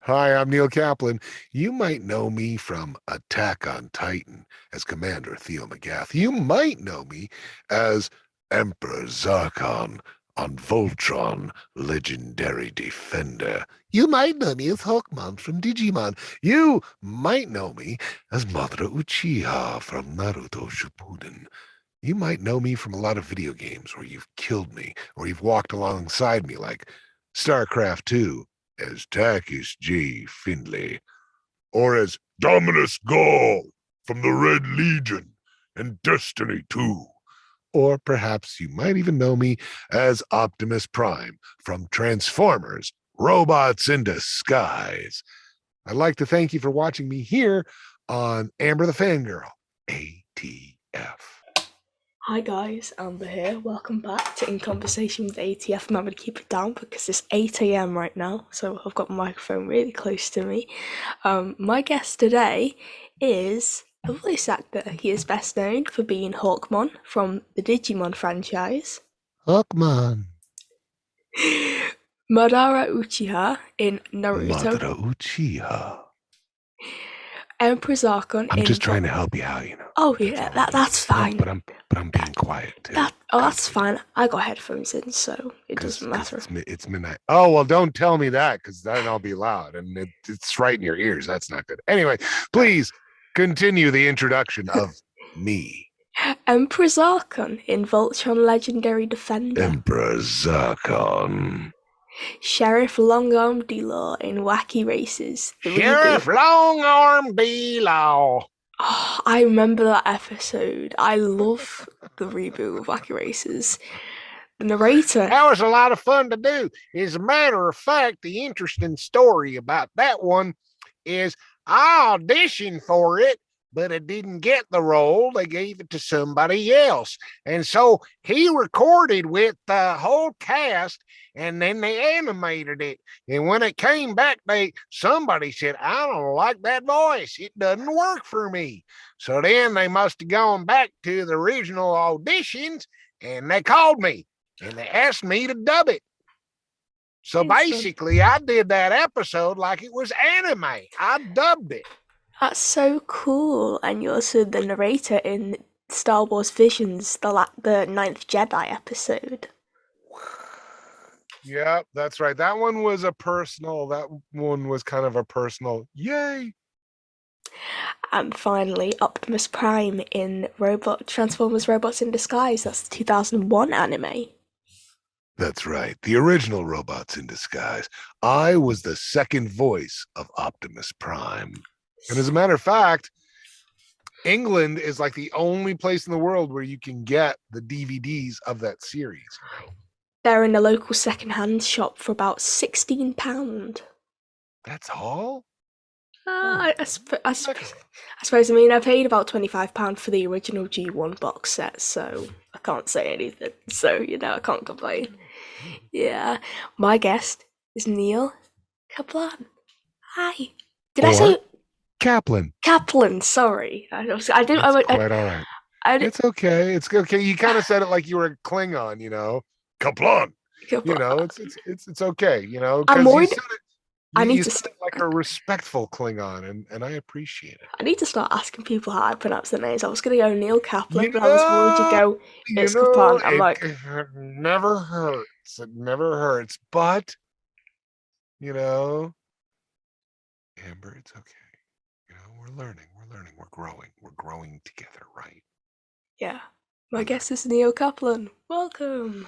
Hi, I'm Neil Kaplan. You might know me from Attack on Titan as Commander Theo McGath. You might know me as Emperor Zarkon on Voltron, Legendary Defender. You might know me as Hawkmon from Digimon. You might know me as Madara Uchiha from Naruto Shippuden. You might know me from a lot of video games where you've killed me or you've walked alongside me, like StarCraft 2 as Takis G. Findlay, or as Dominus Gaul from the Red Legion and Destiny 2. Or perhaps you might even know me as Optimus Prime from Transformers Robots in Disguise. I'd like to thank you for watching me here on Amber the Fangirl, ATF. Hi guys, Amber here. Welcome back to In Conversation with ATF. I'm having to keep it down because it's 8 a.m. right now, so I've got my microphone really close to me. My guest today is a voice actor. He is best known for being Hawkmon from the Digimon franchise, Hawkmon. Madara Uchiha in Naruto, Madara Uchiha. Emperor Zarkon I'm in just trying to help you out, you know. Oh That's yeah, all I'm doing. that's fine. But I'm being quiet too. That's fine. I got headphones in, so it doesn't Because matter. it's midnight. Oh well, don't tell me that, because then I'll be loud and it's right in your ears. That's not good. Anyway, please continue the introduction of me, Emperor Zarkon in Voltron Legendary Defender, Emperor Zarkon. Sheriff Longarm D Law in Wacky Races, the Sheriff reboot. Longarm D Law. Oh, I remember that episode. I love the reboot of Wacky Races. The narrator. That was a lot of fun to do. As a matter of fact, the interesting story about that one is I auditioned for it, but I didn't get the role. They gave it to somebody else. And so he recorded with the whole cast and then they animated it. And when it came back, somebody said, I don't like that voice. It doesn't work for me. So then they must have gone back to the original auditions and they called me and they asked me to dub it. So basically, I did that episode like it was anime. I dubbed it. That's so cool. And you're also the narrator in Star Wars Visions, the Ninth Jedi episode. Yep, that's right. That one was kind of a personal, yay. And finally, Optimus Prime in Transformers Robots in Disguise. That's the 2001 anime. That's right. The original Robots in Disguise. I was the second voice of Optimus Prime. And as a matter of fact, England is like the only place in the world where you can get the DVDs of that series. They're in a local second-hand shop for about £16. That's all? I suppose. I mean, I paid about £25 for the original G1 box set, so I can't say anything. So, I can't complain. Yeah. My guest is Neil Kaplan. Hi. Did I say Kaplan? Kaplan, sorry. I didn't. It's quite all right. It's okay. It's okay. You kind of said it like you were a Klingon, Kaplan. It's okay, I'm because worried. you said it like a respectful Klingon, and I appreciate it. I need to start asking people how I pronounce their names. I was gonna go Neil Kaplan, but I was worried you go, it's Kaplan. I'm like, it never hurts. It never hurts. But Amber, it's okay. We're learning. We're growing together, right? Yeah. My guest is Neil Kaplan. Welcome.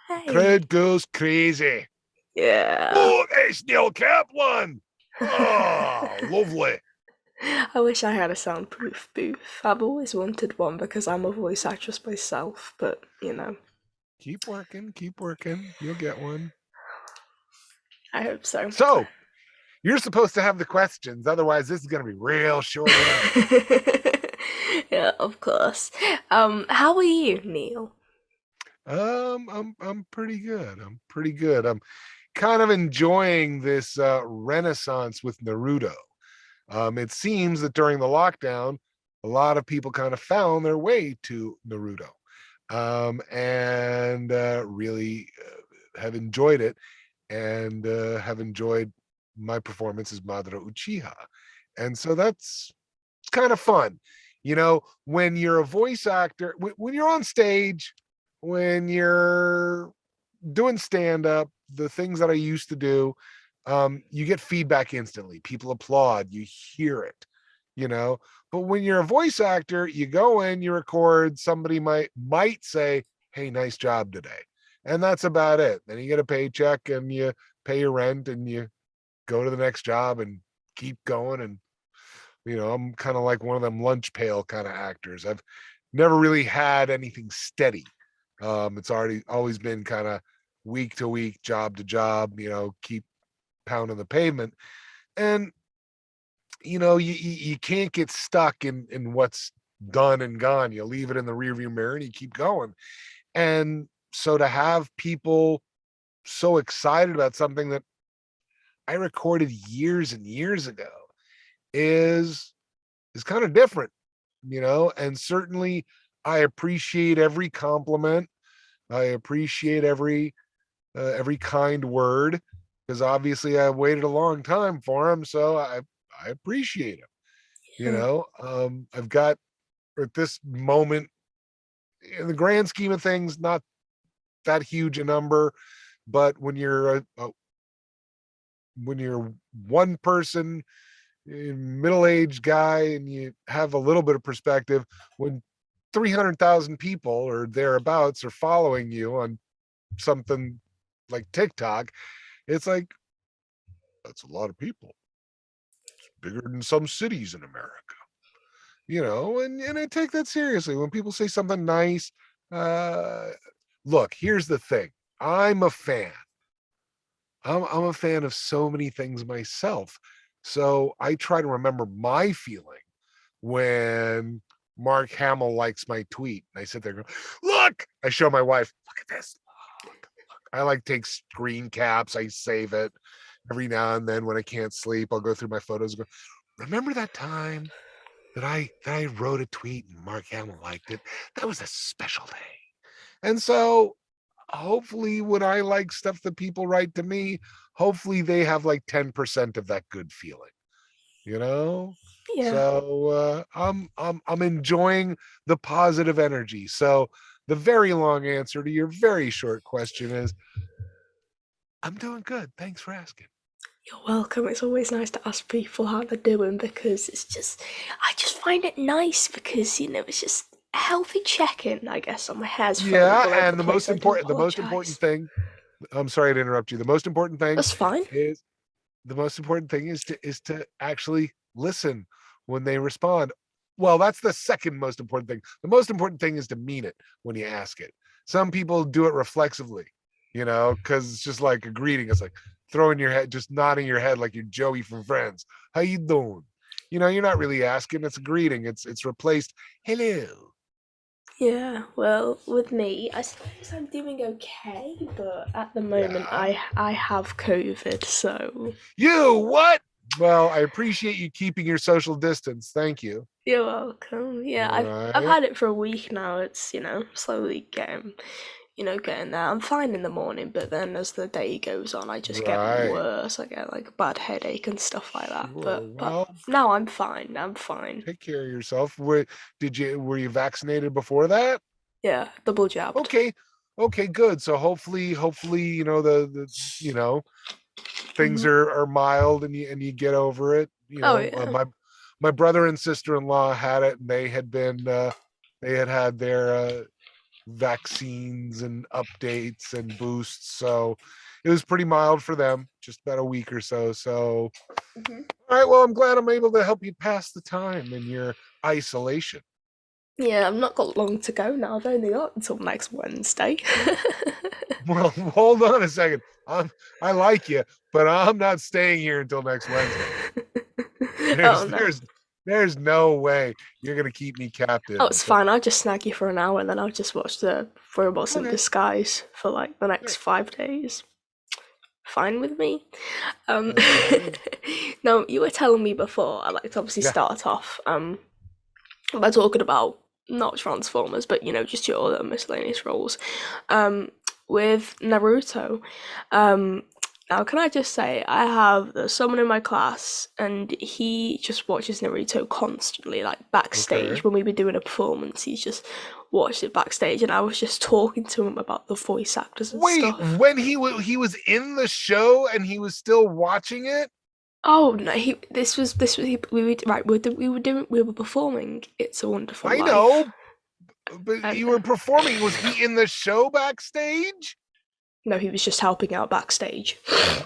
Hey. Crowd goes crazy. Yeah. Oh, it's Neil Kaplan. Oh, lovely. I wish I had a soundproof booth. I've always wanted one because I'm a voice actress myself, but Keep working. You'll get one. I hope so. So, you're supposed to have the questions, otherwise this is going to be real short. Yeah, of course. How are you, Neil? I'm pretty good. I'm kind of enjoying this renaissance with Naruto. It seems that during the lockdown, a lot of people kind of found their way to Naruto, and really have enjoyed it. and have enjoyed my performance as Madara Uchiha. And so that's it's kind of fun. When you're a voice actor, when you're on stage, when you're doing stand up, the things that I used to do, you get feedback instantly. People applaud, you hear it, you know. But when you're a voice actor, you go in, you record, somebody might say, "Hey, nice job today." And that's about it. Then you get a paycheck and you pay your rent and you go to the next job and keep going. And I'm kind of like one of them lunch pail kind of actors. I've never really had anything steady. It's always been kind of week to week, job to job, keep pounding the pavement. And you can't get stuck in what's done and gone. You leave it in the rearview mirror and you keep going. And so to have people so excited about something that I recorded years and years ago is kind of different, and certainly I appreciate every compliment. I appreciate every kind word, because obviously I waited a long time for them, so I appreciate them. Yeah. I've got at this moment, in the grand scheme of things, not that huge a number, but when you're one person, middle-aged guy, and you have a little bit of perspective, when 300,000 people or thereabouts are following you on something like TikTok, it's like, that's a lot of people. It's bigger than some cities in America, and I take that seriously. When people say something nice, uh, look, here's the thing. I'm a fan. I'm a fan of so many things myself. So I try to remember my feeling when Mark Hamill likes my tweet. And I sit there and go, look, I show my wife, look at this. Look. I like take screen caps. I save it every now and then when I can't sleep. I'll go through my photos and go, remember that time that I wrote a tweet and Mark Hamill liked it? That was a special day. And so hopefully when I like stuff that people write to me, hopefully they have like 10% of that good feeling, you know? Yeah. So I'm enjoying the positive energy. So the very long answer to your very short question is I'm doing good. Thanks for asking. You're welcome. It's always nice to ask people how they're doing because I just find it nice because, it's just a healthy check-in, I guess, on my hair's falling Yeah, all over the and place. I do the most important apologise. thing, I'm sorry to interrupt you. That's fine. Is the most important thing is to actually listen when they respond. Well, that's the second most important thing. The most important thing is to mean it when you ask it. Some people do it reflexively, because it's just like a greeting. It's like throwing your head, just nodding your head like you're Joey from Friends. How you doing? You're not really asking. It's a greeting. It's replaced. Hello. Yeah, well, with me, I suppose I'm doing okay, but at the moment Yeah. I have COVID, so You what? Well, I appreciate you keeping your social distance. Thank you. you're welcome. Yeah, I've Right. had it for a week now. It's, slowly getting there. I'm fine in the morning, but then as the day goes on, I just get Right. worse. I get like a bad headache and stuff like that. Sure. But Well, now I'm fine. I'm fine. take care of yourself. Were you vaccinated before that? Yeah, double jabbed. Okay. Okay, good. So hopefully, the things Hmm. are mild and you get over it. Oh yeah. My brother and sister-in-law had it, and they had their vaccines and updates and boosts. So it was pretty mild for them, just about a week or so. So, Hmm. all right. Well, I'm glad I'm able to help you pass the time in your isolation. Yeah, I've not got long to go now. I've only got until next Wednesday. Well, hold on a second. I like you, but I'm not staying here until next Wednesday. Oh There's no. there's there's no way you're gonna keep me captive Oh, it's until fine. I'll just snag you for an hour and then I'll just watch the Robots in okay. Disguise for like the Sure. next 5 days. Fine with me. Um, That's all good. now, you were telling me before, I'd like to obviously Yeah. start off by talking about not Transformers, but just your other miscellaneous roles. Um, with Naruto, um, Now, can I just say, I have someone in my class, and he just watches Naruto constantly, like Okay. backstage when we were doing a performance. He's just watched it backstage, and I was just talking to him about the voice actors and Wait, stuff. when he was in the show and he was still watching it? Oh no, we were right. We were performing "It's a Wonderful I Life," know, but and you were performing. Was he in the show backstage? no, he was just helping out backstage.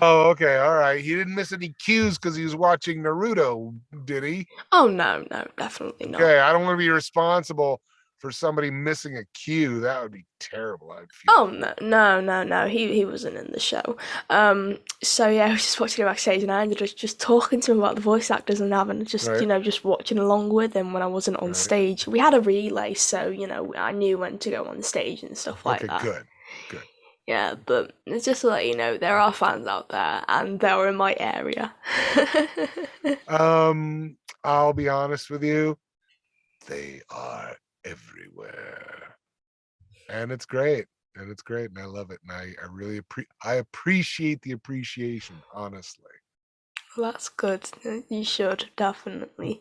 Oh, okay, all right. He didn't miss any cues because he was watching Naruto, did he? Oh no, no, definitely not. Okay, I don't want to be responsible for somebody missing a cue. That would be terrible. I'd feel Oh no, horrible. no, no, no. He wasn't in the show. So yeah, I was just watching it backstage, and I ended up just talking to him about the voice actors and having just Right, just watching along with him when I wasn't on right. stage. We had a relay, so I knew when to go on stage and stuff like Okay, that. good, good. Yeah, but it's just to let you know there are fans out there, and they're in my area. Um, I'll be honest with you. They are everywhere. And it's great. And it's great. And I love it. And I really I appreciate the appreciation, honestly. That's good. You should definitely.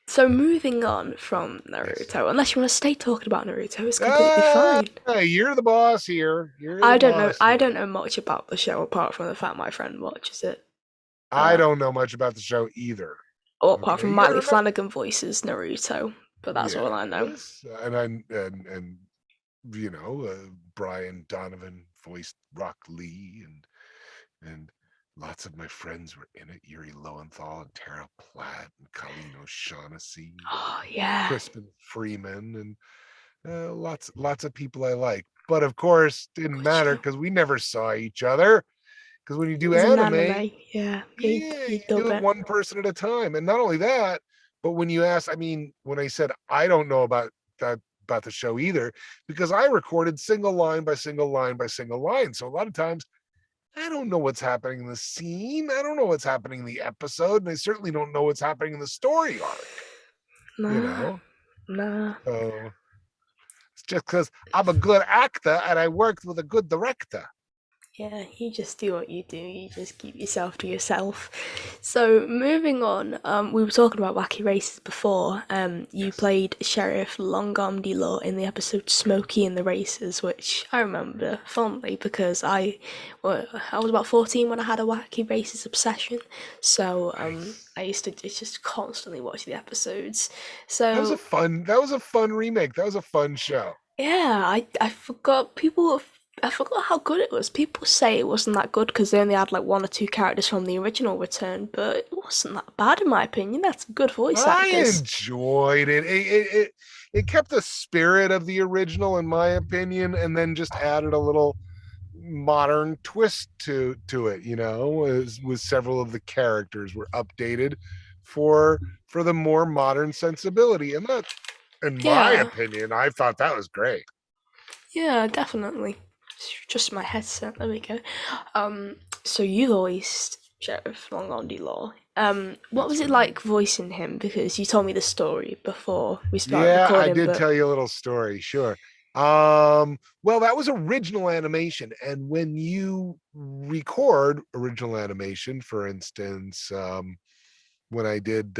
So moving on from Yes. Naruto, unless you want to stay talking about Naruto, it's completely fine. You're the boss here. You're the boss I here. don't know much about the show apart from the fact my friend watches it. I Uh, don't know much about the show either. or apart Okay. from You gotta Miley remember. Flanagan voices Naruto, but that's all I know. Yes. And you know, Brian Donovan voiced Rock Lee and lots of my friends were in it. Yuri Lowenthal and Tara Platt and Colleen O'Shaughnessy and Oh yeah, Crispin Freeman and lots of people I like. But of course, didn't good matter show. because we never saw each other. Because when you It do was an anime, anime. Yeah, yeah, you you do dub it it. one person at a time. And not only that, but when you ask, I mean, when I said I don't know about the show either, because I recorded single line by single line by single line. So a lot of times I don't know what's happening in the scene. I don't know what's happening in the episode, and I certainly don't know what's happening in the story arc, you Nah, know? nah. So it's just because I'm a good actor and I worked with a good director. Yeah, you just do what you do. You just keep yourself to yourself. So moving on, we were talking about Wacky Races before. You Yes. played Sheriff Longarm D Law in the episode Smokey and the Races, which I remember fondly because I was about 14 when I had a Wacky Races obsession. So Nice. I used to just constantly watch the episodes. That was a So fun that was a fun remake. That was a fun show. yeah, I forgot people. I forgot how good it was. People say it wasn't that good because they only had like one or two characters from the original return, but it wasn't that bad in my opinion. That's good voice I actors. enjoyed it. It kept the spirit of the original, in my opinion, and then just added a little modern twist to it. You know, as with several of the characters were updated for the more modern sensibility, and that, in my Yeah, opinion, I thought that was great. yeah, definitely. Just my headset. There we go. So you voiced Sheriff Longondi Law. What That's was it right. like voicing him? Because you told me the story before we started Yeah, I recording, did but tell you a little story, sure. Well, that was original animation, and when you record original animation, for instance, when I did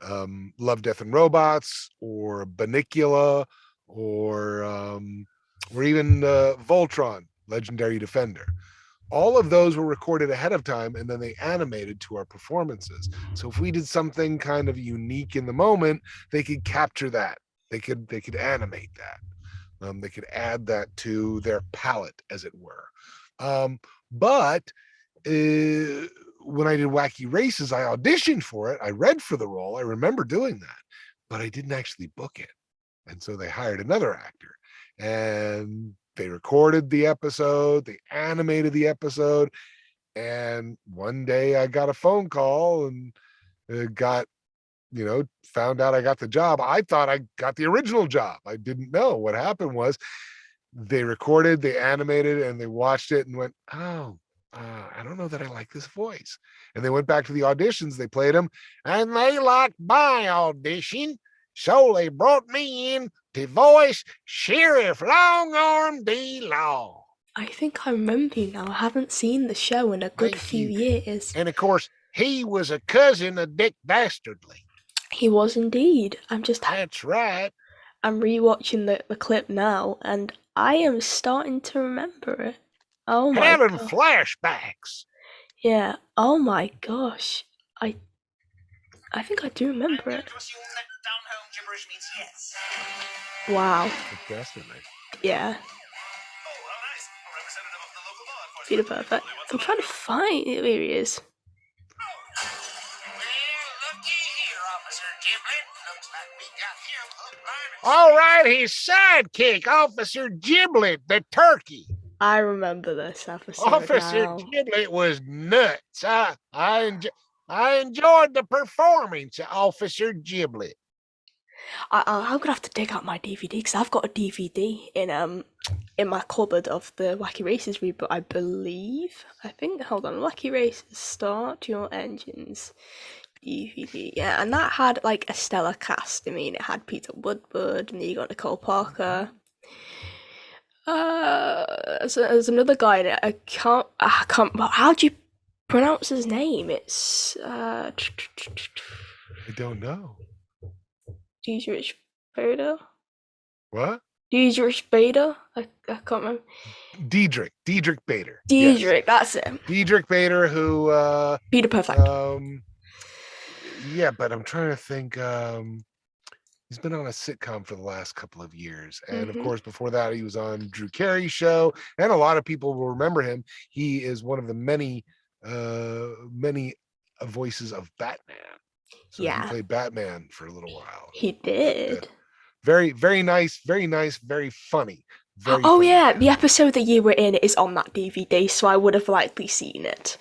Love, Death, and Robots, or Banicula, or even Voltron, Legendary Defender. All of those were recorded ahead of time and then they animated to our performances. So if we did something kind of unique in the moment, they could capture that. They could animate that. They could add that to their palette, as it were. But when I did Wacky Races, I auditioned for it. I read for the role. I remember doing that, but I didn't actually book it. And so they hired another actor and they recorded the episode, they animated the episode. And one day I got a phone call and got, found out I got the job. I thought I got the original job. I didn't know. What happened was they recorded, they animated, and they watched it and went, oh, I don't know that I like this voice. And they went back to the auditions, they played them, and they liked my audition. So they brought me in to voice Sheriff Longarm D Law. I think I remember you now. I haven't seen the show in a good Thank few you. years. And of course, he was a cousin of Dick Dastardly. He was indeed. That's right. I'm rewatching the clip now, and I am starting to remember it. Oh my Having god. flashbacks. Yeah. Oh my gosh. I I think I do remember it. Wow. Dick Dastardly. Yeah. Peter Perfect. I'm trying to find it. Here he is. All right, his sidekick, Officer Giblet, the turkey. I remember this episode Officer now. Giblet was nuts. I enjoyed the performance of Officer Giblet. I'm gonna have to dig out my DVD because I've got a DVD in my cupboard of the Wacky Races reboot. I believe. I think. Hold on. Wacky Races. Start your engines. DVD. Yeah, and that had like a stellar cast. I mean, it had Peter Woodward, and then you got Nicole Parker. So there's another guy that I can't. How do you pronounce his name? It's I don't know. Dietrich Bader. What? Dietrich Bader. I can't remember. Diedrich Bader. Dietrich, yes. that's it. Diedrich Bader, who Peter Perfect. Yeah, but I'm trying to think. He's been on a sitcom for the last couple of years, and of course, before that, he was on Drew Carey's show, and a lot of people will remember him. He is one of the many voices of Batman. So he played Batman for a little while. He did. Very, very nice, very funny. Very oh funny yeah, man. the episode that you were in is on that DVD, so I would have likely seen it.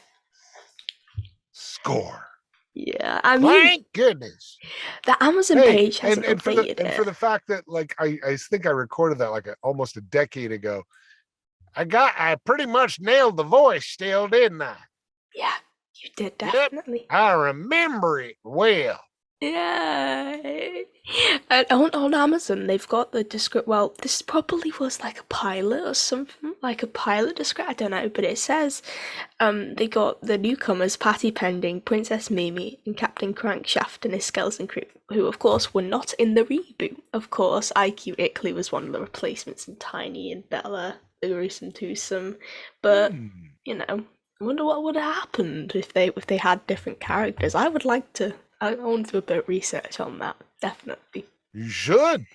Score. Yeah, I mean, thank goodness. The Amazon page hasn't updated and for the fact that like I think I recorded that like almost a decade ago. I pretty much nailed the voice still, didn't I? Yeah, you did definitely. Yep, I remember it well. Yeah. And on Amazon, they've got the description. Well, this probably was like a pilot or something, like a pilot description. I don't know, but it says they got the newcomers Patty Pending, Princess Mimi, and Captain Crankshaft and his skeleton crew, who of course were not in the reboot. Of course, IQ Ickley was one of the replacements, and Tiny and Bella, the gruesome twosome. But you know, I wonder what would have happened if they had different characters. I would like to. I want to do a bit of research on that, definitely. You should.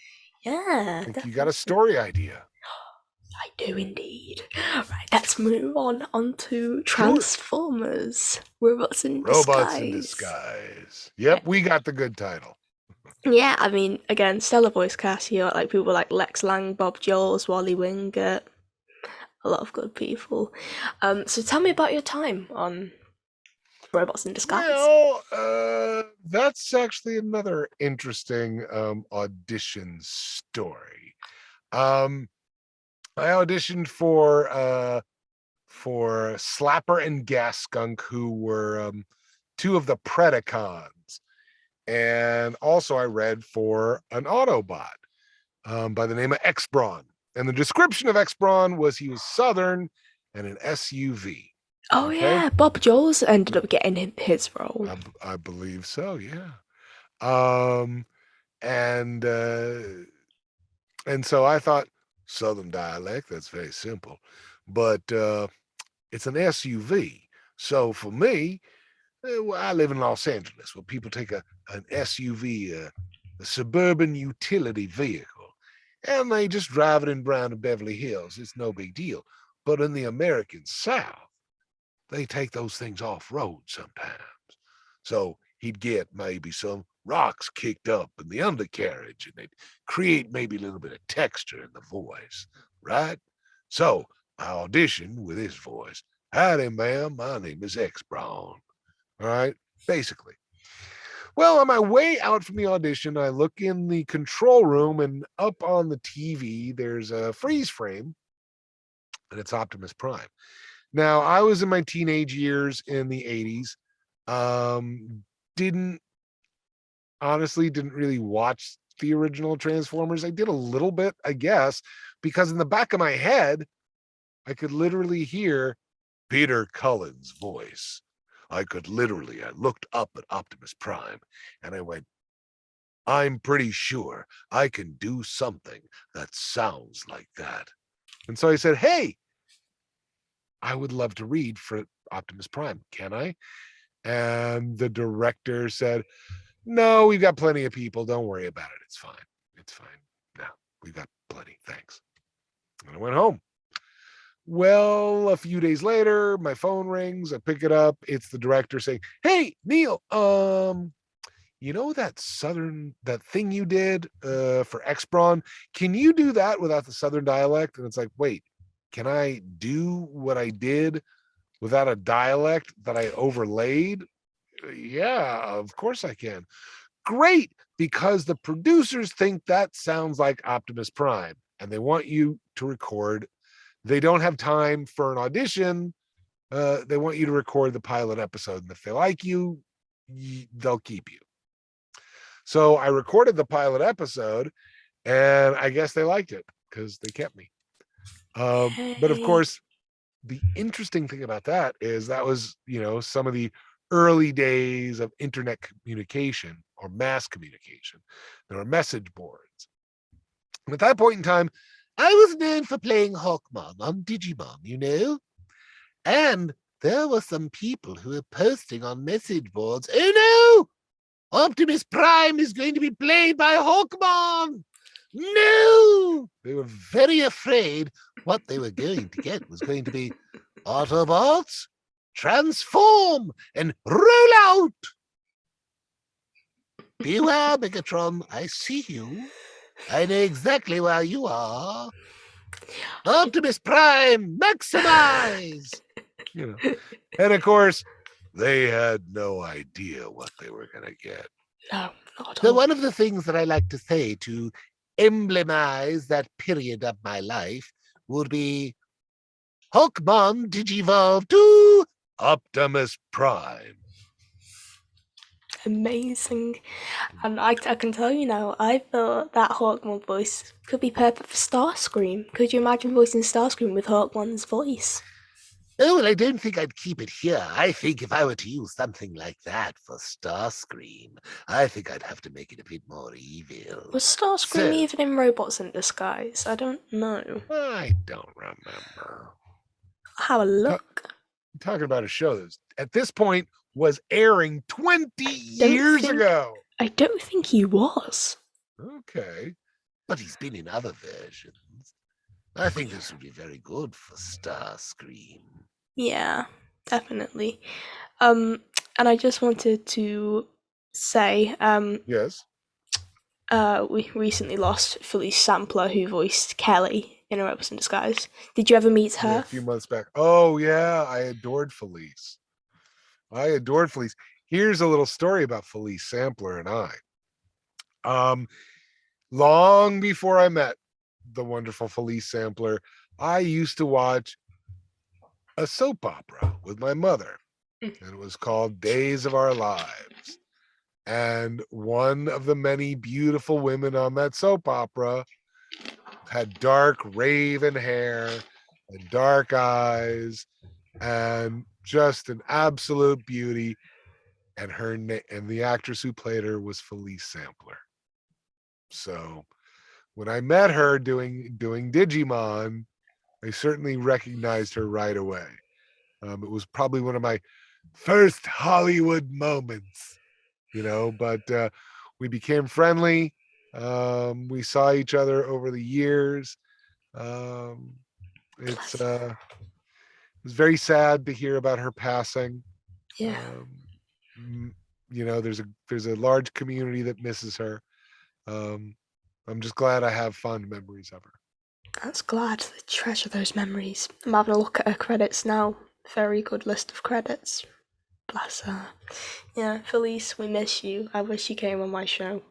Yeah. I think you got a story idea. I do indeed. Right, let's move on to Transformers Robots in Disguise. Robots in Disguise. Yep, we got the good title. Yeah, I mean, again, stellar voice cast. You got like people like Lex Lang, Bob Jones, Wally Wingert, a lot of good people. So tell me about your time on Robots in Disguise. Well, that's actually another interesting audition story. I auditioned for Slapper and Gas Skunk, who were two of the Predacons, and also I read for an Autobot by the name of X-Brawn. And the description of X-Brawn was he was Southern and an SUV. Oh yeah, Bob Jones ended up getting his role. I believe so, yeah. And so I thought Southern dialect, that's very simple, but it's an SUV. So for me, I live in Los Angeles, where people take an SUV, a suburban utility vehicle, and they just drive it in Brown to Beverly Hills. It's no big deal. But in the American South, they take those things off-road sometimes. So he'd get maybe some rocks kicked up in the undercarriage, and they'd create maybe a little bit of texture in the voice, right? So I auditioned with his voice. Howdy, ma'am. My name is X-Brawn. All right, basically. Well, on my way out from the audition, I look in the control room, and up on the TV, there's a freeze frame, and it's Optimus Prime. Now, I was in my teenage years in the 80s. Didn't really watch the original Transformers. I did a little bit, I guess, because in the back of my head, I could literally hear Peter Cullen's voice. I looked up at Optimus Prime and I went, I'm pretty sure I can do something that sounds like that. And so I said, hey, I would love to read for Optimus Prime. Can I? And the director said, no, we've got plenty of people. Don't worry about it. It's fine. It's fine. No, we've got plenty. Thanks. And I went home. Well, a few days later, my phone rings. I pick it up. It's the director saying, hey, Neil, that thing you did for X-Brawn, can you do that without the Southern dialect? And it's like, wait, can I do what I did without a dialect that I overlaid? Yeah, of course I can. Great, because the producers think that sounds like Optimus Prime and they want you to record. They don't have time for an audition. They want you to record the pilot episode. And if they like you, they'll keep you. So I recorded the pilot episode and I guess they liked it because they kept me. But of Hey. course, the interesting thing about that is that was, some of the early days of internet communication or mass communication. There were message boards. And at that point in time, I was known for playing Hawkmon on Digimon, and there were some people who were posting on message boards, oh no, Optimus Prime is going to be played by Hawkmon. No! They were very afraid what they were going to get was going to be Autobots, transform and roll out. Beware, Megatron, I see you. I know exactly where you are. Optimus Prime, maximize! And of course, they had no idea what they were going to get. No, not at So all. one of the things that I like to say to emblemize that period of my life would be Hawkmon Digivolve to Optimus Prime. Amazing. And I can tell you now, I thought that Hawkmon voice could be perfect for Starscream. Could you imagine voicing Starscream with Hawkmon's voice? Oh, well, I don't think I'd keep it here. I think if I were to use something like that for Starscream, I think I'd have to make it a bit more evil. Was Starscream So, even in Robots in Disguise? I don't know. I don't remember. I'll have a look. Talking about a show that at this point was airing 20 years ago. I don't think he was. Okay. But he's been in other versions. I think this would be very good for Starscream. Yeah, definitely. And I just wanted to say, Yes. we recently lost Felice Sampler, who voiced Kelly in A Robots in Disguise. Did you ever meet her? Yeah, a few months back. Oh, yeah. I adored Felice. Here's a little story about Felice Sampler and I. Long before I met the wonderful Felice Sampler, I used to watch a soap opera with my mother, and it was called Days of Our Lives. And one of the many beautiful women on that soap opera had dark raven hair and dark eyes and just an absolute beauty. And and the actress who played her was Felice Sampler. So when I met her doing Digimon, I certainly recognized her right away. It was probably one of my first Hollywood moments, but we became friendly. We saw each other over the years. It was very sad to hear about her passing. Yeah. There's a large community that misses her. I'm just glad I have fond memories of her. That's glad to treasure those memories. I'm having a look at her credits now. Very good list of credits. Bless her. Yeah, Felice, we miss you. I wish you came on my show.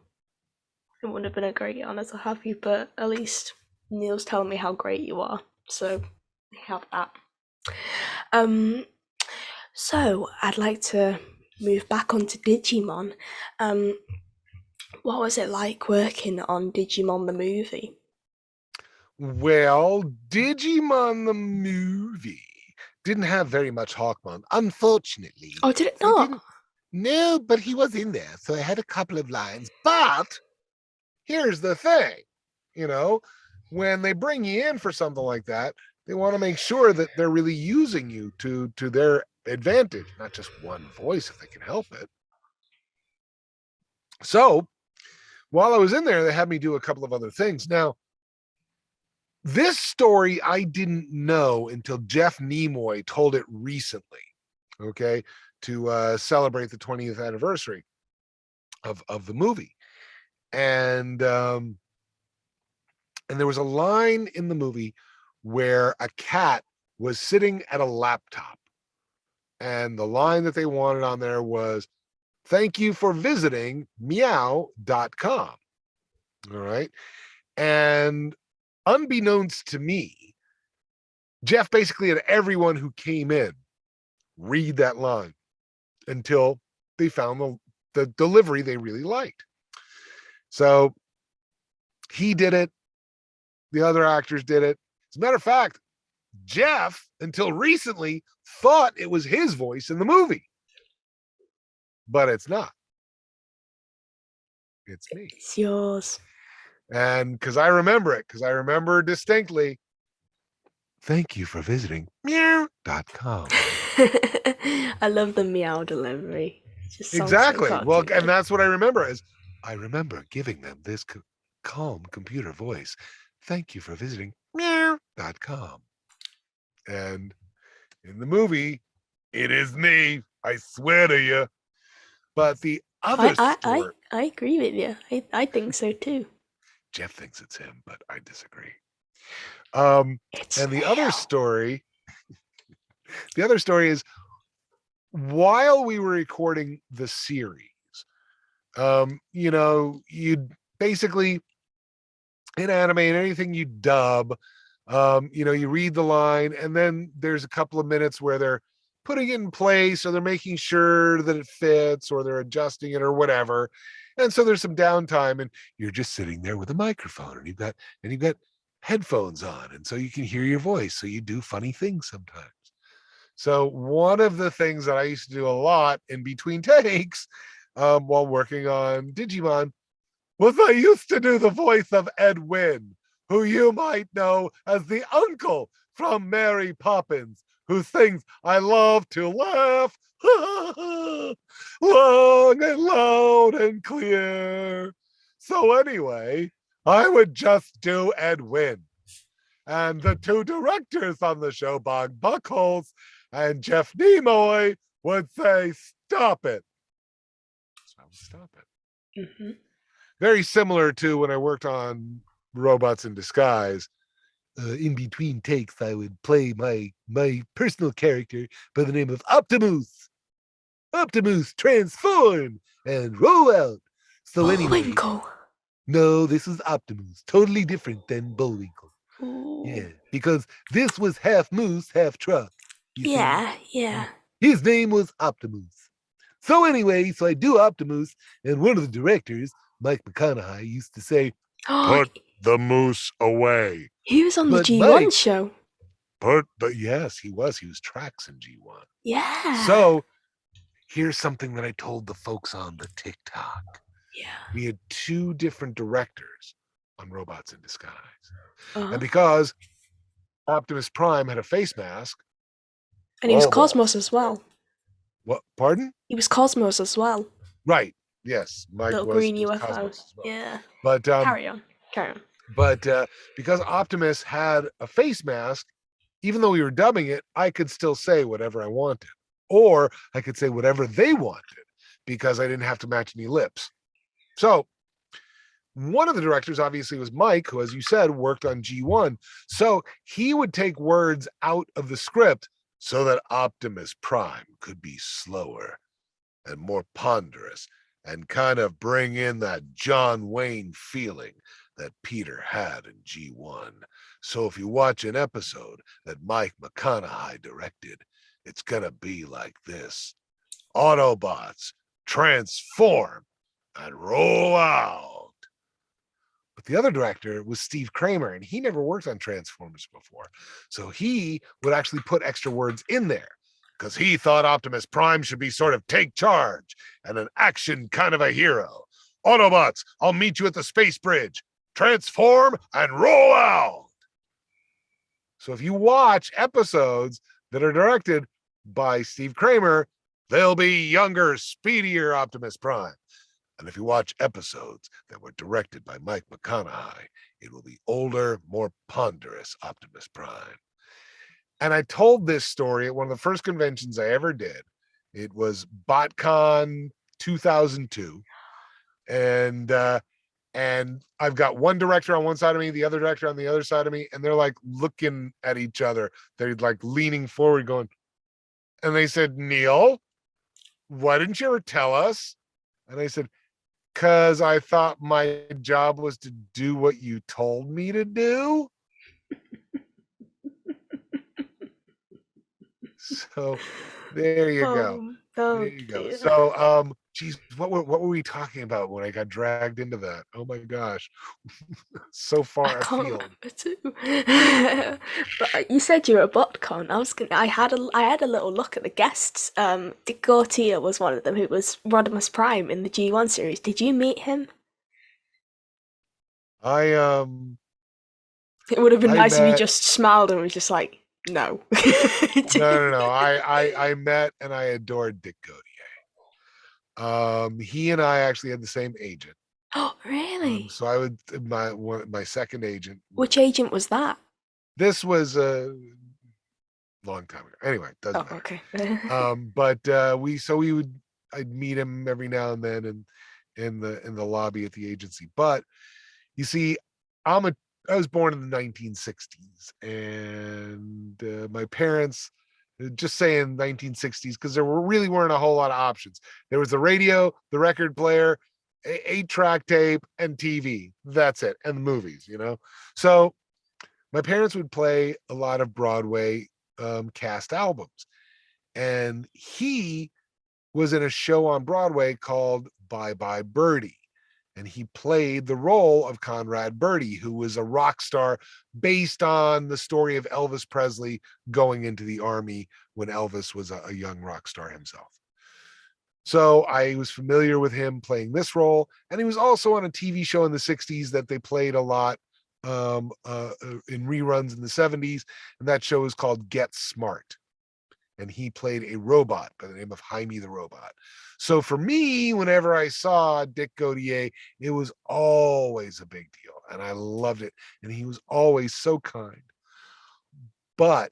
It would have been a great honour to have you, but at least Neil's telling me how great you are. So we have that. So I'd like to move back onto Digimon. What was it like working on Digimon the movie? Well, Digimon the movie didn't have very much Hawkmon, unfortunately. Oh, did it So I not? didn't. No, but he was in there, so I had a couple of lines. But here's the thing, you know, when they bring you in for something like that, they want to make sure that they're really using you to their advantage, not just one voice if they can help it. So while I was in there, they had me do a couple of other things. Now, this story I didn't know until Jeff Nimoy told it recently, okay, to celebrate the 20th anniversary of the movie. And and there was a line in the movie where a cat was sitting at a laptop, and the line that they wanted on there was, "Thank you for visiting meow.com." All right. And unbeknownst to me, Jeff basically had everyone who came in read that line until they found the delivery they really liked. So he did it. The other actors did it. As a matter of fact, Jeff, until recently, thought it was his voice in the movie, but it's not. It's me. It's yours. And because I remember it, because I remember distinctly, "Thank you for visiting meow.com." I love the meow delivery. It just sounds so Exactly. Well, and cartoony. that's what I remember is I remember giving them this calm computer voice. "Thank you for visiting meow.com." And in the movie, it is me. I swear to you. But the I other I I, story, I agree with you. I think so too. Jeff thinks it's him, but I disagree. Um, It's and Neil. the other story is while we were recording the series, you'd basically in anime and anything you dub, you read the line and then there's a couple of minutes where they're putting it in place or they're making sure that it fits or they're adjusting it or whatever. And so there's some downtime and you're just sitting there with a microphone and you've got headphones on. And so you can hear your voice. So you do funny things sometimes. So one of the things that I used to do a lot in between takes while working on Digimon was I used to do the voice of Ed Wynn, who you might know as the uncle from Mary Poppins, who sings "I Love to Laugh" long and loud and clear. So anyway, I would just do Ed Wynn. And the two directors on the show, Bob Buckholz and Jeff Nimoy, would say, "Stop it." So I would stop it. Mm-hmm. Very similar to when I worked on Robots in Disguise. In between takes, I would play my personal character by the name of Optimus. Optimus, transform and roll out. So anyway, Bullwinkle. no, this is Optimus, totally different than Bullwinkle. Ooh. Yeah, because this was half moose, half truck. You see, Yeah, yeah. his name was Optimus. So anyway, so I do Optimus, and one of the directors, Mike McConaughey, used to say, Oh, "Put the moose away." he was on the But G1 Mike, show. yes, he was. He was Trax in G1. Yeah. So here's something that I told the folks on the TikTok. Yeah. We had two different directors on Robots in Disguise. Uh-huh. And because Optimus Prime had a face mask, And he was Cosmos almost. as well. What? Pardon? He was Cosmos as well. Right. Yes, Mike Little was green was UFO. Cosmos as well. Yeah. But Carry on. Carry on. but because Optimus had a face mask, even though we were dubbing it, I could still say whatever I wanted, or I could say whatever they wanted because I didn't have to match any lips. So one of the directors obviously was Mike, who, as you said, worked on G1. So he would take words out of the script so that Optimus Prime could be slower and more ponderous and kind of bring in that John Wayne feeling that Peter had in G1. So if you watch an episode that Mike McConaughey directed, it's going to be like this: Autobots transform and roll out. But the other director was Steve Kramer, and he never worked on Transformers before. So he would actually put extra words in there because he thought Optimus Prime should be sort of take charge and an action kind of a hero. Autobots, I'll meet you at the space bridge. Transform and roll out. So if you watch episodes that are directed by Steve Kramer, they'll be younger, speedier Optimus Prime. And if you watch episodes that were directed by Mike McConaughey, it will be older, more ponderous Optimus Prime. And I told this story at one of the first conventions I ever did. It was BotCon 2002. And I've got one director on one side of me, the other director on the other side of me, and they're like looking at each other. They're like leaning forward going, and they said, Neil, why didn't you ever tell us? And I said, because I thought my job was to do what you told me to do. So there you go. There you go. Dear. So geez, what were we talking about when I got dragged into that? Oh my gosh. So I far can't afield. remember too. But you said you were at BotCon. I had a little look at the guests. Dick Gautier was one of them, who was Rodimus Prime in the G1 series. Did you meet him? I It would have been I nice if you met just smiled and was just like, no. no. I met and I adored Dick Gautier. He and I actually had the same agent. Oh, really? So I would my second agent. Which agent was that? This was a long time ago. Anyway, doesn't Oh, matter. okay. But I'd meet him every now and then and in the lobby at the agency. But you see, I was born in the 1960s, and my parents, just saying 1960s because there really weren't a whole lot of options. There was the radio, the record player, 8-track tape, and TV. That's it, and the movies. So my parents would play a lot of Broadway cast albums, and he was in a show on Broadway called Bye Bye Birdie. And he played the role of Conrad Birdie, who was a rock star based on the story of Elvis Presley going into the army when Elvis was a young rock star himself. So I was familiar with him playing this role. And he was also on a TV show in the 60s that they played a lot in reruns in the 70s. And that show is called Get Smart. And he played a robot by the name of Jaime the Robot. So for me, whenever I saw Dick Gautier, it was always a big deal, and I loved it. And he was always so kind. But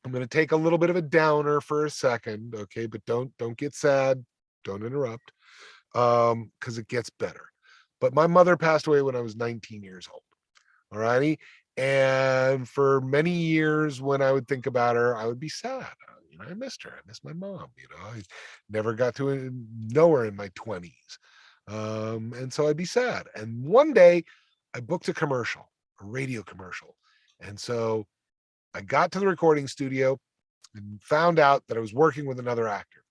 I'm going to take a little bit of a downer for a second, okay? But don't get sad, don't interrupt, because it gets better. But my mother passed away when I was 19 years old. All righty. And for many years, when I would think about her, I would be sad. I missed her. I missed my mom. I never got to know her in my 20s. And so I'd be sad. And one day I booked a radio commercial. And so I got to the recording studio and found out that I was working with another actor.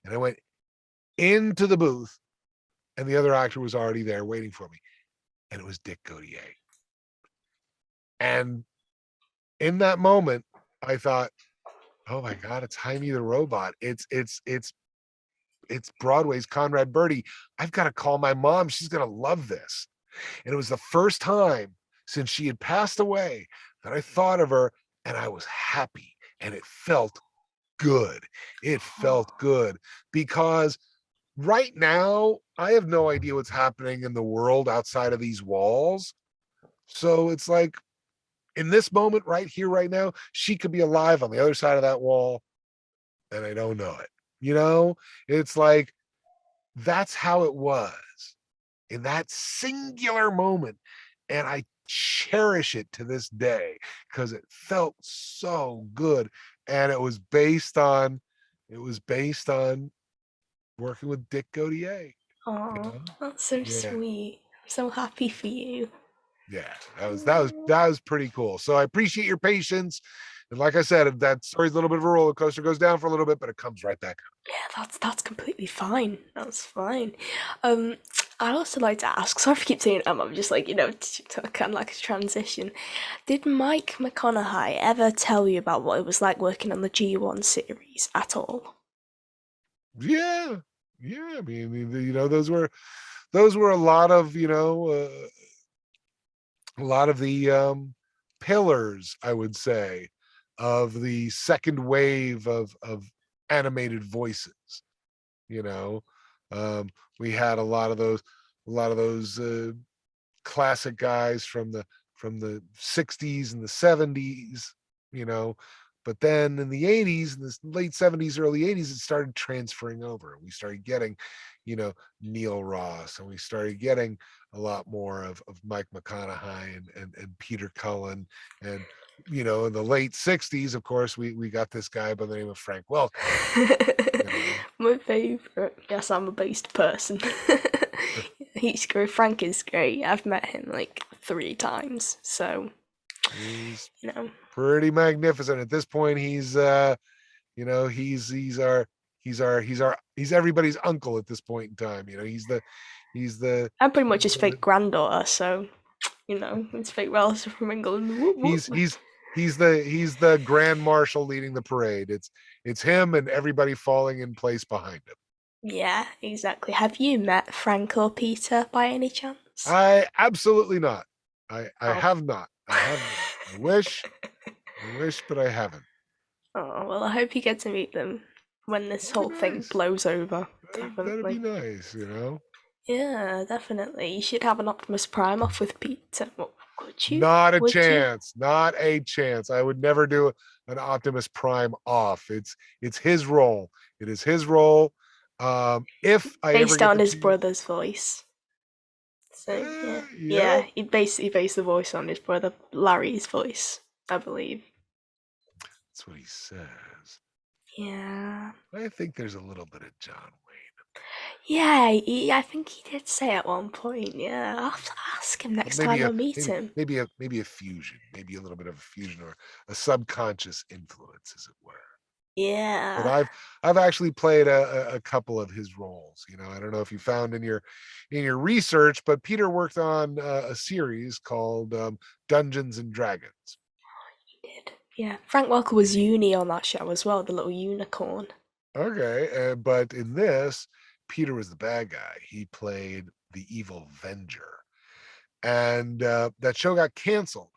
And I went into the booth, and the other actor was already there waiting for me. And it was Dick Gautier. And in that moment, I thought, oh my God, it's Jaime the Robot. It's Broadway's Conrad Birdie. I've got to call my mom. She's going to love this. And it was the first time since she had passed away that I thought of her, and I was happy, and it felt good. It felt good because right now I have no idea what's happening in the world outside of these walls. So it's like, in this moment right here, right now, she could be alive on the other side of that wall, and I don't know it. It's like, that's how it was in that singular moment. And I cherish it to this day because it felt so good. And it was based on working with Dick Gautier. Oh, that's so Yeah. sweet. I'm so happy for you. Yeah, that was pretty cool. So I appreciate your patience. And like I said, that story's a little bit of a roller coaster, goes down for a little bit, but it comes right back up. Yeah, that's completely fine. That's fine. Um, I'd also like to ask. Sorry if I keep saying I'm just like kind of like a transition. Did Mike McConaughey ever tell you about what it was like working on the G1 series at all? Yeah, yeah. I mean, those were a lot of a lot of the pillars, I would say, of the second wave of animated voices. You know, um, we had a lot of those classic guys from the 60s and the 70s, you know. But then in the 80s, in the late 70s, early 80s, it started transferring over. We started getting, Neil Ross, and we started getting a lot more of Mike McConaughey and Peter Cullen. And, in the late 60s, of course, we got this guy by the name of Frank Welker, you know. My favourite. Yes, I'm a based person. He's great. Frank is great. I've met him like 3 times, so He's you know. pretty magnificent. At this point, he's everybody's uncle at this point in time. He's the I'm pretty much he's his the fake granddaughter, so his fake relative from England. Whoop, he's whoop. he's he's the grand marshal leading the parade. It's him and everybody falling in place behind him. Yeah, exactly. Have you met Frank or Peter by any chance? I absolutely not. I Oh. have not. I have not. I wish, but I haven't. Oh, well, I hope you get to meet them when this That'd be whole thing nice. blows over. That'd be Definitely. nice. Yeah, definitely. You should have an Optimus Prime off with Peter. Well, could you? Not a Would you? chance. Not a chance. I would never do an Optimus Prime off. It's his role. It is his role. If I ever Based get on the his chance, brother's voice. So, yeah. Yeah, yeah, he based the voice on his brother Larry's voice, I believe. that's what he says. Yeah. I think there's a little bit of John Yeah, I think he did say at one point. Yeah, I'll have to ask him Wayne. next Maybe time I a meet maybe him. maybe a maybe a fusion, maybe a little bit of a fusion or a subconscious influence, as it were. But Yeah. I've actually played a couple of his roles. I don't know if you found in your research, but Peter worked on a series called Dungeons and Dragons. He did. Yeah. Frank Welker was Uni on that show as well, the little unicorn. Okay, but in this, Peter was the bad guy. He played the evil Venger, and that show got canceled.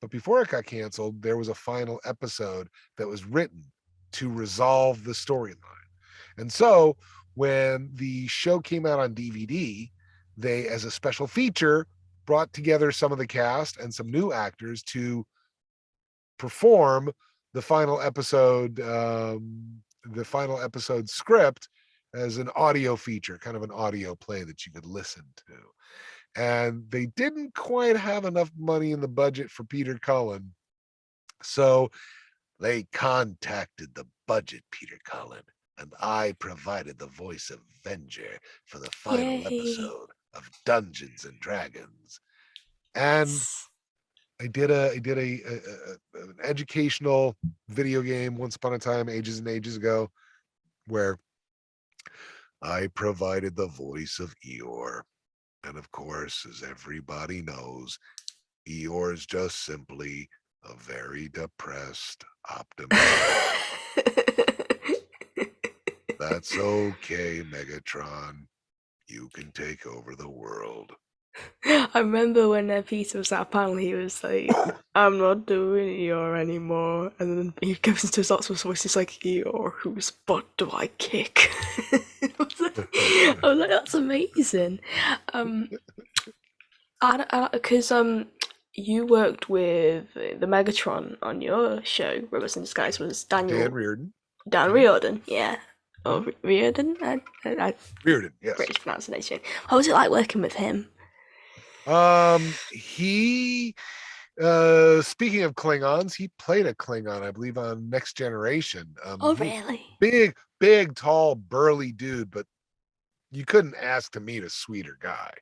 But before it got canceled, there was a final episode that was written to resolve the storyline. And so when the show came out on DVD, they, as a special feature, brought together some of the cast and some new actors to perform the final episode, script as an audio feature, kind of an audio play that you could listen to. And they didn't quite have enough money in the budget for Peter Cullen, so they contacted the budget Peter Cullen, and I provided the voice of Venger for the final Yay. episode of Dungeons and Dragons. And That's an educational video game once upon a time, ages and ages ago, where I provided the voice of Eeyore. And of course, as everybody knows, Eeyore is just simply a very depressed Optimus. That's okay, Megatron. You can take over the world. I remember when Peter was at a panel, he was like, I'm not doing Eeyore anymore. And then he goes into his Oxford voice, he's like, Eeyore, whose butt do I kick? I was like, that's amazing. Um, because you worked with the Megatron on your show, Robots in Disguise, was Dan Daniel Reardon. Dan Mhm, Riordan, yeah. Or mhm. Riordan? Reardon, yes. British pronunciation. How was it like working with him? He speaking of Klingons, he played a Klingon, I believe, on Next Generation. Oh, He really? big, tall, burly dude, but you couldn't ask to meet a sweeter guy.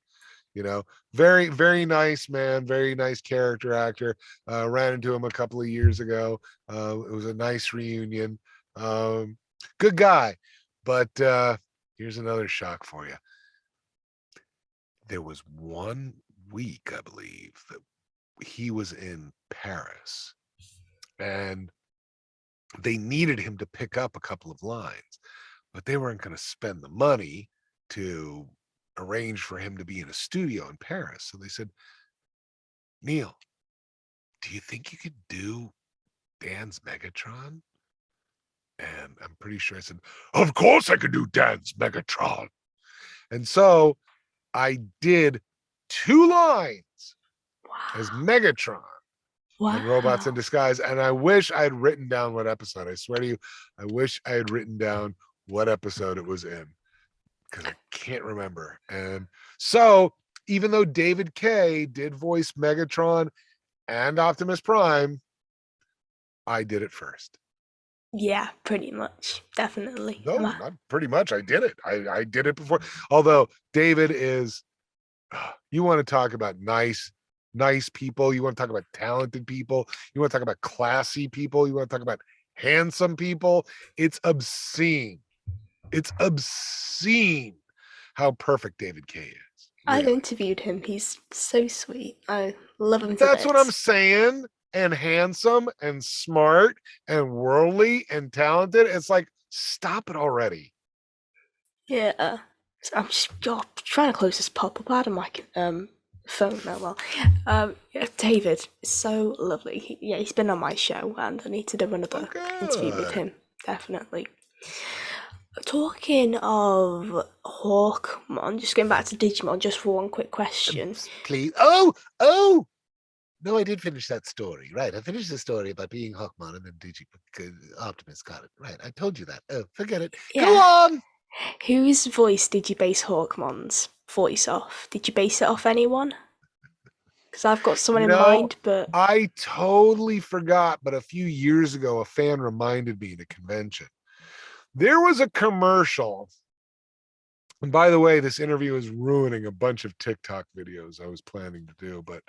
You know, very, very nice man, very nice character actor. Ran into him a couple of years ago. It was a nice reunion. Good guy. But here's another shock for you. There was 1 week, I believe, that he was in Paris and they needed him to pick up a couple of lines, but they weren't going to spend the money to arrange for him to be in a studio in Paris. So they said, Neil, do you think you could do Dan's Megatron? And I'm pretty sure I said, of course I could do Dan's Megatron. And so I did 2 lines as Megatron on Robots in Wow. Disguise. And I wish I had written down what episode. I swear to you, I wish I had written down what episode it was in because I can't remember. And so even though David Kaye did voice Megatron and Optimus Prime, I did it first. Yeah, pretty much. Definitely. No, not pretty much. I did it. I did it before. Although David is, you want to talk about nice people. You want to talk about talented people. You want to talk about classy people. You want to talk about handsome people. It's obscene. It's obscene how perfect David Kaye is. I've Really. interviewed him. He's so sweet. I love him to That's bits. what I'm saying. And handsome and smart and worldly and talented. It's like, stop it already. Yeah. So I'm just trying to close this pop-up out of my phone now. Well, yeah, David is so lovely. He's been on my show, and I need to do another interview with him. Definitely. Talking of Hawkmon, just going back to Digimon, just for one quick question. Please. Oh. No, I did finish that story. Right. I finished the story about being Hawkmon and then Optimus got it. Right. I told you that. Oh, forget it. Yeah. Go on. Whose voice did you base Hawkmon's voice off? Did you base it off anyone? Because I've got someone in mind, but I totally forgot. But a few years ago, a fan reminded me at a convention. There was a commercial. And by the way, this interview is ruining a bunch of TikTok videos I was planning to do, but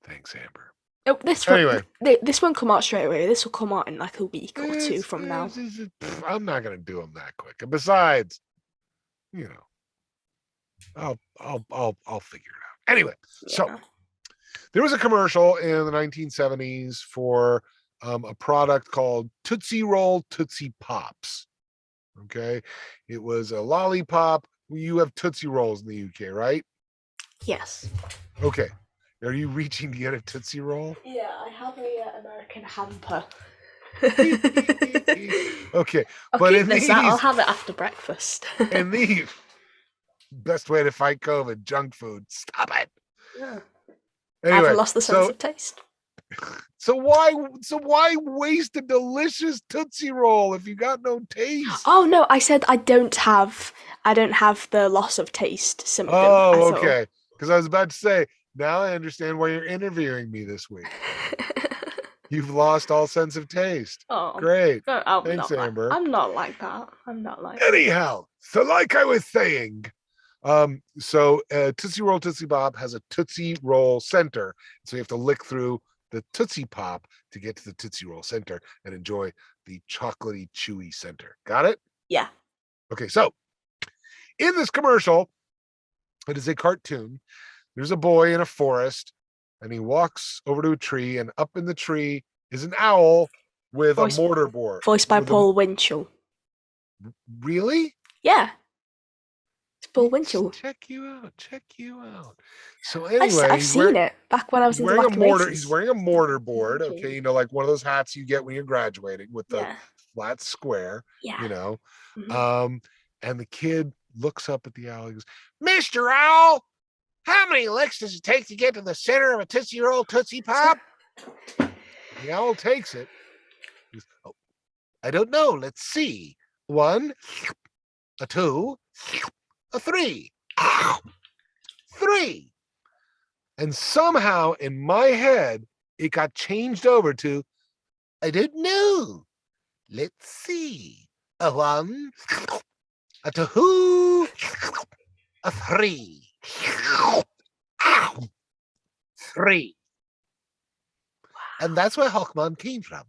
thanks, Amber. oh, this won't come out straight away. This will come out in like a week or 2 from now. I'm not going to do them that quick. And besides, you know, I'll figure it out. Anyway, so there was a commercial in the 1970s for a product called Tootsie Roll Tootsie Pops. Okay, it was a lollipop. You have Tootsie Rolls in the UK, right? Yes. Okay. Are you reaching to get a Tootsie Roll? Yeah, I have a American hamper. Okay, but in these, I'll have it after breakfast. And these, best way to fight COVID, junk food. Stop it. Yeah. Anyway, I've lost the sense of taste. So why waste a delicious Tootsie Roll if you got no taste? Oh no, I said I don't have the loss of taste symptom. Oh, okay. Because I was about to say, now I understand why you're interviewing me this week. You've lost all sense of taste. Oh, great. Thanks, Amber. I'm not like that. Anyhow, so like I was saying, so Tootsie Roll Tootsie Pop has a Tootsie Roll center. So you have to lick through the Tootsie Pop to get to the Tootsie Roll center and enjoy the chocolatey, chewy center. Got it? Yeah. Okay, so in this commercial, it is a cartoon. There's a boy in a forest, and he walks over to a tree, and up in the tree is an owl with a mortar board. Voiced by Paul Winchell. Really? Yeah. It's Paul Winchell. Check you out. So anyway, I've seen it back when I was in Wacky Races. He's wearing a mortar board, okay, you know, like one of those hats you get when you're graduating with the flat square, you know. And the kid looks up at the owl and goes, Mr. Owl, how many licks does it take to get to the center of a Tootsie Roll Tootsie Pop? The owl takes it. He goes, oh, I don't know. Let's see. 1, a 2, a 3. 3. And somehow in my head, it got changed over to, I don't know. Let's see. A 1, a 2, a 3. 3. And that's where Hawkmon came from.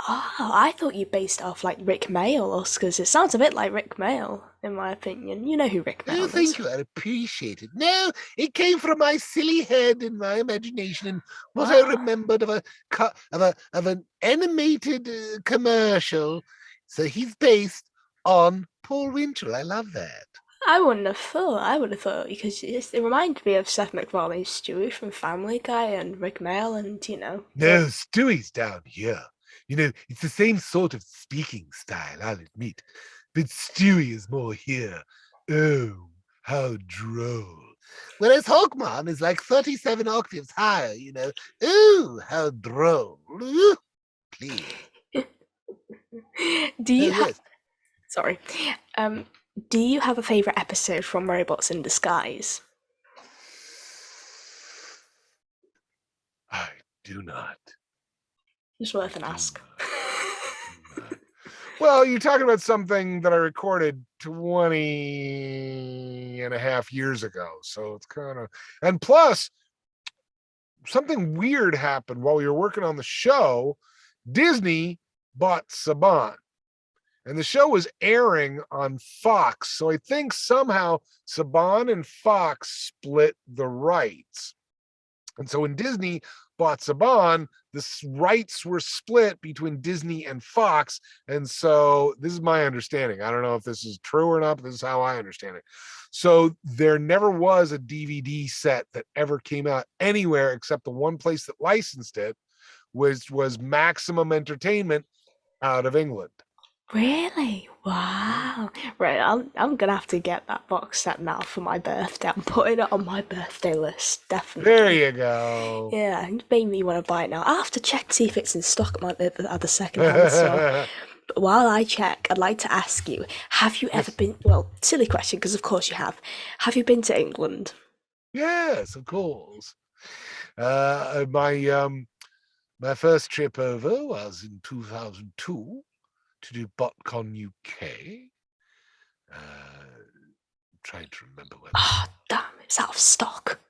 Oh, I thought you based it off like Rick Mayall, because it sounds a bit like Rick Mayall, in my opinion. You know who Rick Oh, Mayall thank is. you. I appreciate it. No, it came from my silly head and my imagination and what I Wow. remembered of an animated commercial. So he's based on Paul Winchell. I love that. I wouldn't have thought. I would have thought because it reminded me of Seth MacFarlane's Stewie from Family Guy and Rick Mayall, and No, Stewie's down here. It's the same sort of speaking style, I'll admit. But Stewie is more here. Oh, how droll. Whereas Hawkman is like 37 octaves higher. Oh, how droll. Ooh, please. do Oh, you have? yes. Sorry. Um, do you have a favorite episode from Robots in Disguise? I do not. It's worth I an do ask. not. I do not. Well, you're talking about something that I recorded 20 and a half years ago. So it's kind of, and plus, something weird happened while we were working on the show. Disney bought Saban, and the show was airing on Fox. So I think somehow Saban and Fox split the rights. And so when Disney bought Saban, the rights were split between Disney and Fox. And so this is my understanding. I don't know if this is true or not, but this is how I understand it. So there never was a DVD set that ever came out anywhere except the one place that licensed it, which was Maximum Entertainment out of England. Really? Yeah. Wow. Right, I'm gonna have to get that box set now for my birthday. I'm putting it on my birthday list, There definitely. you go. Yeah, it made me want to buy it now. I'll have to check to see if it's in stock at the second-hand store. But while I check, I'd like to ask you, have you ever Yes. been, well, silly question, because of course you have you been to England? Yes, of course. My first trip over was in 2002 to do BotCon UK. Trying to remember when that. Oh, damn, it's out of stock.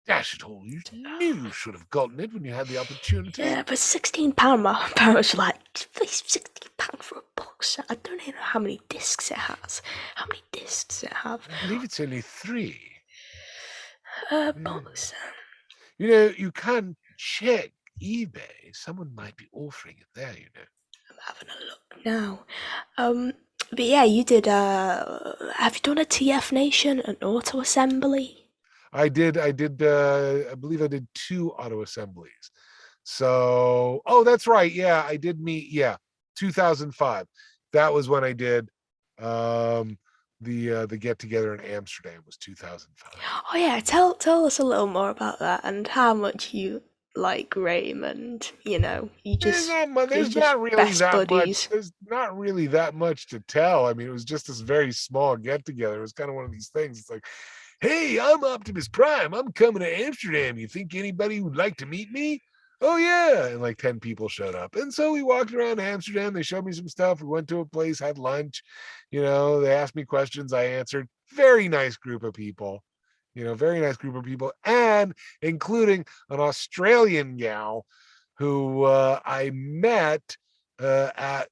Dash it all! You knew you should have gotten it when you had the opportunity. Yeah, but £16, my parents were like, please, £16 for a box set. I don't even know how many discs it has. How many discs it have? I believe it's only 3. Box set. You can check eBay. Someone might be offering it there. I'm having a look now. But yeah, you did. Have you done a TF Nation, an auto assembly? I did. I believe I did 2 auto assemblies. So, oh, that's right. Yeah, I did meet. Yeah, 2005. That was when I did the get together in Amsterdam was 2005. Oh yeah, tell us a little more about that and how much you like Raymond. You're There's just not really best that much. buddies. There's not really that much to tell. I mean, it was just this very small get together. It was kind of one of these things. It's like, hey, I'm Optimus Prime. I'm coming to Amsterdam. You think anybody would like to meet me? Oh yeah, and like 10 people showed up, and so we walked around Amsterdam. They showed me some stuff. We went to a place, had lunch. They asked me questions. I answered. Very nice group of people. Very nice group of people, and including an Australian gal who I met at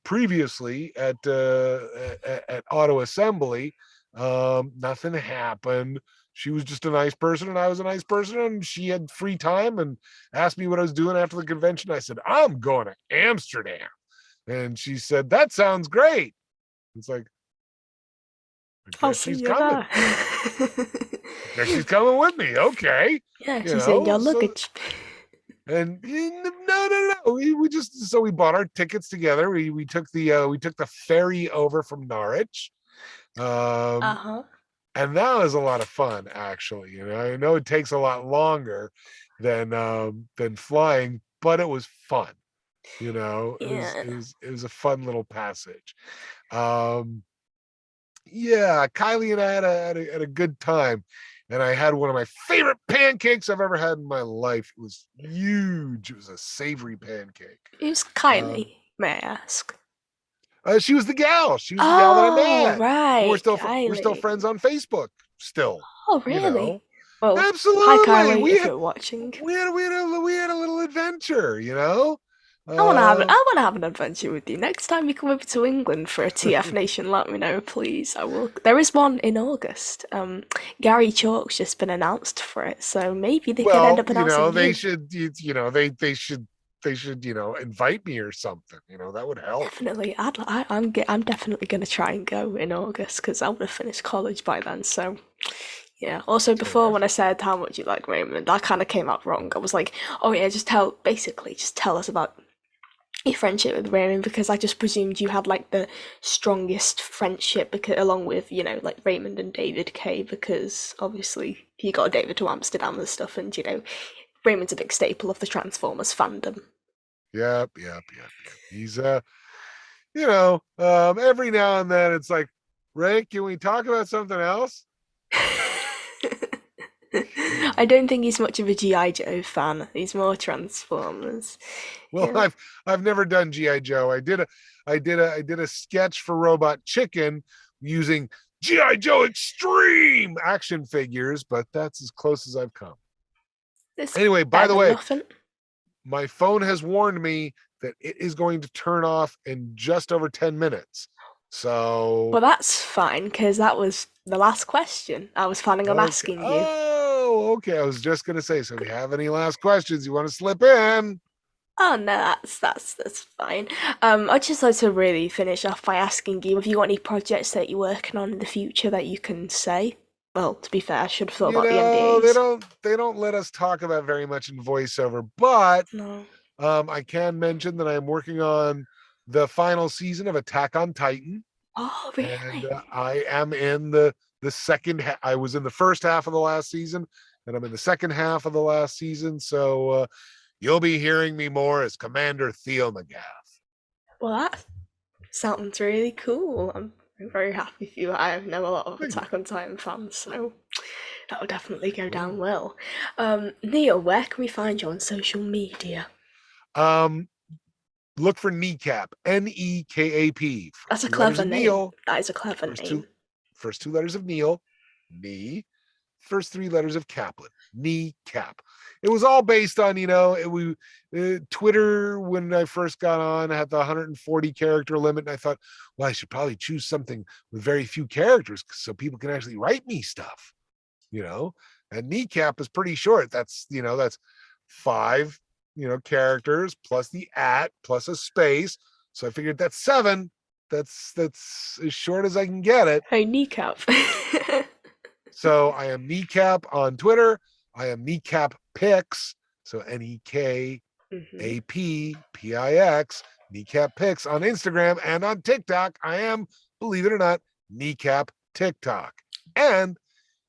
previously at Auto Assembly. Nothing happened. She was just a nice person, and I was a nice person, and she had free time and asked me what I was doing after the convention. I said, I'm going to Amsterdam. And she said, that sounds great. It's like, I I'll guess see she's you coming. there. I guess she's coming with me. Okay. Yeah, she's in your So, luggage. and no. We bought our tickets together. We took the ferry over from Norwich. Uh Um, huh. and that was a lot of fun, actually. I know it takes a lot longer than flying, but it was fun. Yeah. It was a fun little passage. Um, yeah, Kylie and I had a good time, and I had one of my favorite pancakes I've ever had in my life. It was huge. It was a savory pancake. Who's Um, Kylie? May I ask? she was the gal. She was the gal that I Oh met, and right, we're still Kylie. friends on Facebook. Still, Oh you know. really? Well, hi Absolutely. Kylie, if you're watching. We had a little adventure, you know? I Um, want to have an adventure with you. Next time you come over to England for a TF Nation, let me know, please. I will. There is one in August. Gary Chalk's just been announced for it, so maybe they could end well, up announcing they you. should, they should, invite me or something. That would help. Definitely, I'm definitely gonna try and go in August because I would have finished college by then. So yeah. Also, before when I Terrific. said how much you like Raymond, that kind of came out wrong. I was like, oh yeah, just tell us about your friendship with Raymond because I just presumed you had like the strongest friendship because along with like Raymond and David K because obviously you got David to Amsterdam and stuff and Raymond's a big staple of the Transformers fandom. Yep, yep, yep, yep. He's every now and then it's like, Ray, can we talk about something else? I don't think he's much of a GI Joe fan. He's more Transformers. Well, Yeah. I've never done GI Joe. I did a sketch for Robot Chicken using GI Joe Extreme action figures, but that's as close as I've come. It's Anyway, by better the than way, nothing. my phone has warned me that it is going to turn off in just over 10 minutes. So, Well, that's fine because that was the last question I was planning on okay. asking you. Oh, okay. I was just going to say, so if you have any last questions you want to slip in, Oh no, that's fine. I'd just like to really finish off by asking you, have you got any projects that you're working on in the future that you can say? Well, to be fair, I should have thought about the NDAs. they don't let us talk about very much in voiceover, but No. I can mention that I'm working on the final season of Attack on Titan, Oh, and really? I am in the second. I was in the first half of the last season, and I'm in the second half of the last season. So you'll be hearing me more as Commander Theo McGath. Well, that sounds really cool. I'm very happy for you. I know a lot of Thank you. Attack on Titan fans, so that would definitely go down Cool. well. Neil, where can we find you on social media? Um, look for Kneecap, Nekap. That's First a two letters clever of name. Neil. That is a clever First name. two first two letters of Neil. Knee. First three letters of Kaplan, Kneecap. It was all based on, Twitter when I first got on, I had the 140 character limit. And I thought, well, I should probably choose something with very few characters so people can actually write me stuff, you know? And Kneecap is pretty short. That's five, characters plus the at plus a space. So I figured that's seven. That's as short as I can get it. Hey, kneecap. So I am Kneecap on Twitter. I am Kneecap Pix. So NekapPix, Kneecap Pix on Instagram and on TikTok. I am, believe it or not, Kneecap TikTok. And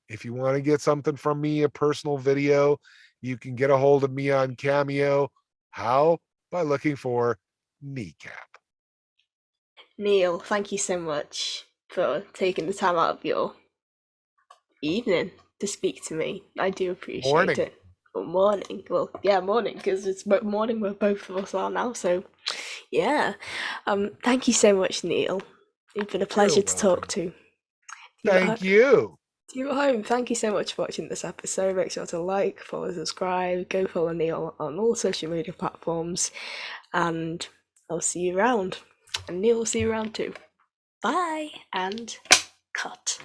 if you want to get something from me, a personal video, you can get a hold of me on Cameo. How? By looking for Kneecap. Neil, thank you so much for taking the time out of your evening to speak to me. I do appreciate Morning. it. Or morning. Well, yeah, morning, because it's morning where both of us are now, so yeah. Thank you so much, Neil. It's been a You're pleasure to talk welcome. to. You at Thank you. you at home, thank you so much for watching this episode. Make sure to like, follow, subscribe, go follow Neil on all social media platforms, and I'll see you around. And Neil will see you around too. Bye and cut.